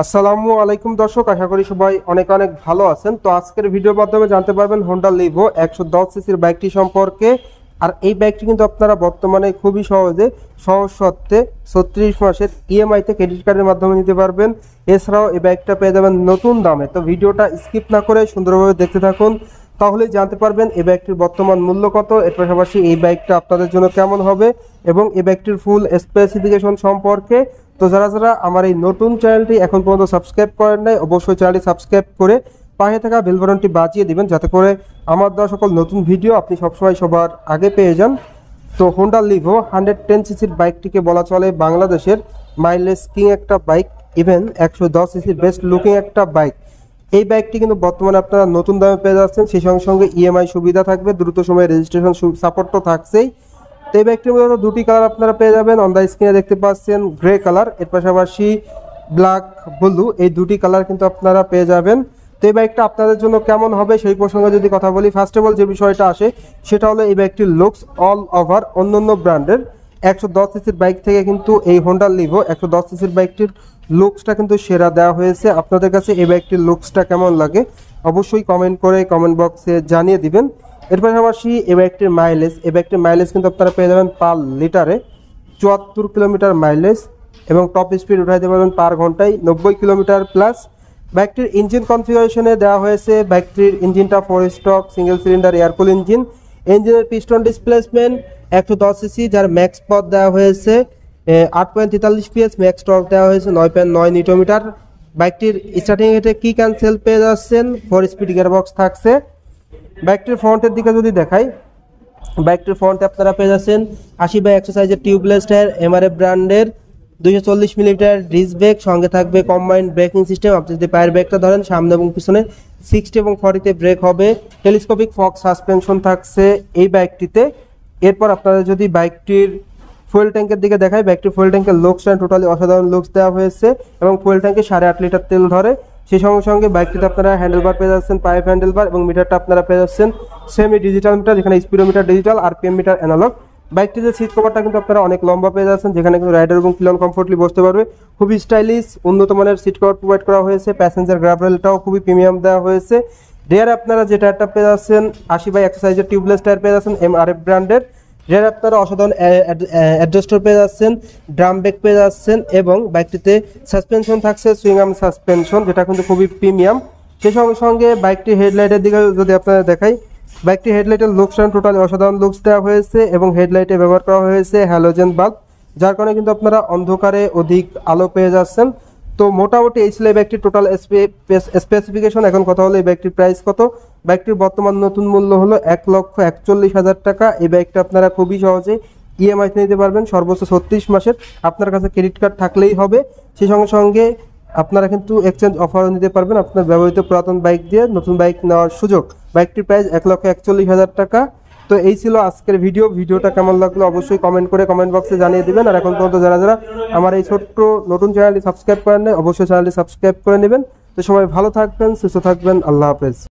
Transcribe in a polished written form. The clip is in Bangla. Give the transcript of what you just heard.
আসসালামু আলাইকুম দর্শক, আশা করি সবাই অনেক অনেক ভালো আছেন। তো আজকের ভিডিওর মাধ্যমে জানতে পারবেন হোন্ডা লিভো 110 সিসির বাইকটি সম্পর্কে। আর এই বাইকটি কিন্তু আপনারা বর্তমানে খুবই সহজে সহজ শর্তে 36 মাসের ইএমআইতে ক্রেডিট কার্ডের মাধ্যমে নিতে পারবেন। এছাড়াও এই বাইকটা পেয়ে যাবেন নতুন দামে। তো ভিডিওটা স্কিপ না করে সুন্দরভাবে দেখতে থাকুন, তাহলেই জানতে পারবেন এই বাইকটির বর্তমান মূল্য কত, এর পাশাপাশি এই বাইকটা আপনাদের জন্য কেমন হবে এবং এই বাইকটির ফুল স্পেসিফিকেশন সম্পর্কে। তো যারা যারা আমার এই নতুন চ্যানেলটি এখন পর্যন্ত সাবস্ক্রাইব করেন নাই, অবশ্যই চ্যানেলটি সাবস্ক্রাইব করে পাশে থাকা বেল বাটনটি বাজিয়ে দিবেন, যাতে করে আমার দেওয়া সকল নতুন ভিডিও আপনি সবসময় সবার আগে পেয়ে যান। তো হোন্ডা লিভো 110 সিসির বাইকটিকে বলা চলে বাংলাদেশের মাইলেজ কিং একটা বাইক, ইভেন 110 সিসির বেস্ট লুকিং একটা বাইক। এই বাইকটি কিন্তু বর্তমানে আপনারা নতুন দামে পেয়ে যাচ্ছেন, সেই সঙ্গে সঙ্গে ইএমআই সুবিধা থাকবে, দ্রুত সময়ে রেজিস্ট্রেশন সাপোর্ট তো থাকছেই। তো এই বাইকটির মধ্যে দুটি কালার আপনারা পেয়ে যাবেন, অন দ্য স্ক্রিনে দেখতে পাচ্ছেন গ্রে কালার, এর পাশাপাশি ব্ল্যাক ব্লু, এই দুটি কালার কিন্তু আপনারা পেয়ে যাবেন। তো এই বাইকটা আপনাদের জন্য কেমন হবে সেই প্রসঙ্গে যদি কথা বলি, ফার্স্ট অফ অল যে বিষয়টা আসে সেটা হলো এই বাইকটির লুকস অল ওভার অন্যান্য ব্র্যান্ডের 110 সিসির বাইক থেকে কিন্তু এই হোন্ডা লিভো 110 সিসির বাইকটির লুকসটা কিন্তু সেরা দেওয়া হয়েছে। আপনাদের কাছে এই বাইকটির লুকসটা কেমন লাগে অবশ্যই কমেন্ট করে কমেন্ট বক্সে জানিয়ে দিবেন। এর পাশাপাশি এই বাইকটির মাইলেজ কিন্তু আপনারা পেয়ে যাবেন পার লিটারে 74 কিলোমিটার মাইলেজ, এবং টপ স্পিড উঠাইতে পারবেন পার ঘন্টায় 90 কিলোমিটার প্লাস। বাইকটির ইঞ্জিন কনফিগারেশনে দেওয়া হয়েছে, বাইকটির ইঞ্জিনটা 4 stroke single cylinder air cool engine. ইঞ্জিনের পিস্টন ডিসপ্লেসমেন্ট 110 সিসি, যার ম্যাক্স পথ দেওয়া হয়েছে 8.43 PS, ম্যাক্স টর্ক দেওয়া হয়েছে 9.9 নিউটন। বাইকটির স্টার্টিং রেটে কি ক্যান্সেল পেয়ে যাচ্ছেন, 4 স্পিড গিয়ারবক্স থাকছে। বাইকটির ফ্রন্টের দিকে যদি দেখাই, বাইকটির ফ্রন্টে আপনারা পেয়ে যাচ্ছেন 80/100 সাইজের টিউবলেস টায়ার, এমআরএফ ব্র্যান্ডের 240 মিলিমিটার ডিস্ক ব্রেক, সঙ্গে থাকবে কম্বাইন্ড ব্রেকিং সিস্টেম। আপনি যদি পায়ের ব্রেকটা ধরেন সামনে এবং পিছনে 60 এবং 40-তে ব্রেক হবে। টেলিস্কোপিক ফগ সাসপেনশন থাকছে এই বাইকটিতে। এরপর আপনারা যদি বাইকটির ফুয়েল ট্যাঙ্কের দিকে দেখাই, বাইকটির ফুয়েল ট্যাঙ্কের লুকসটা টোটালি অসাধারণ লুকস দেওয়া হয়েছে, এবং ফুয়েল ট্যাঙ্কে 8.5 লিটার তেল ধরে। সেই সঙ্গে সঙ্গে বাইকটিতে আপনারা হ্যান্ডেলবার পেয়ে যাচ্ছেন, পাইপ হ্যান্ডেলবার, এবং মিটারটা আপনারা পেয়ে যাচ্ছেন সেমি ডিজিটাল মিটার, যেখানে speedometer digital, RPM meter analogue. বাইকটিতে সিট কভারটা কিন্তু আপনারা অনেক লম্বা পেয়ে যাচ্ছেন, যেখানে কিন্তু রাইডার এবং পিলন কমফোর্টলি বসতে পারবে। খুবই স্টাইলিশ উন্নত মানের সিট কভার প্রোভাইড করা হয়েছে। প্যাসেঞ্জার গ্র্যাব রেলটাও খুবই প্রিমিয়াম দেওয়া হয়েছে। রেয়ারে আপনারা যে টায়ারটা পেয়ে যাচ্ছেন 80/100 সাইজের টিউবলেস টায়ার পেয়ে যাচ্ছেন এমআরএফ ব্র্যান্ডের। রেয়ারে আপনারা অসাধারণ অ্যাডজাস্টার পেয়ে যাচ্ছেন, ড্রাম ব্রেক পেয়ে যাচ্ছেন, এবং বাইকটিতে সাসপেনশন থাকছে সুইংআর্ম সাসপেনশন, যেটা কিন্তু খুবই প্রিমিয়াম। সেই সঙ্গে সঙ্গে বাইকটি হেডলাইটের দিকে যদি আপনারা দেখাই, বাইকটি হেডলাইটের লুকসটা টোটালি অসাধারণ লুকস দেওয়া হয়েছে, এবং হেডলাইটে ব্যবহার করা হয়েছে হ্যালোজেন বাল্ব, যার কারণে কিন্তু আপনারা অন্ধকারে অধিক আলো পেয়ে যাচ্ছেন। তো মোটামুটি এই ছিল এই বাইকটির টোটাল স্পেসিফিকেশন। এখন কথা হলো এই বাইকটির প্রাইস কত। বাইকটির বর্তমান নতুন মূল্য হলো 1,41,000 টাকা। এই বাইকটা আপনারা খুবই সহজে ইএমআইতে নিতে পারবেন, সর্বোচ্চ 36 মাসের। আপনার কাছে ক্রেডিট কার্ড থাকলেই হবে। সেই সঙ্গে সঙ্গে আপনারা কিন্তু এক্সচেঞ্জ অফারও নিতে পারবেন, আপনার ব্যবহৃত পুরাতন বাইক দিয়ে নতুন বাইক নেওয়ার সুযোগ। বাইকটির প্রাইস 1,41,000 টাকা। তো এই ছিল আজকের ভিডিওটা কেমন লাগলো অবশ্যই কমেন্ট করে কমেন্ট বক্সে জানিয়ে দিবেন। আর এখন পর্যন্ত যারা যারা আমার এই ছোট্ট নতুন চ্যানেলটি সাবস্ক্রাইব করেন নাই, অবশ্যই চ্যানেলটি সাবস্ক্রাইব করে নেবেন। তো সবাই ভালো থাকবেন, সুস্থ থাকবেন, আল্লাহ হাফেজ।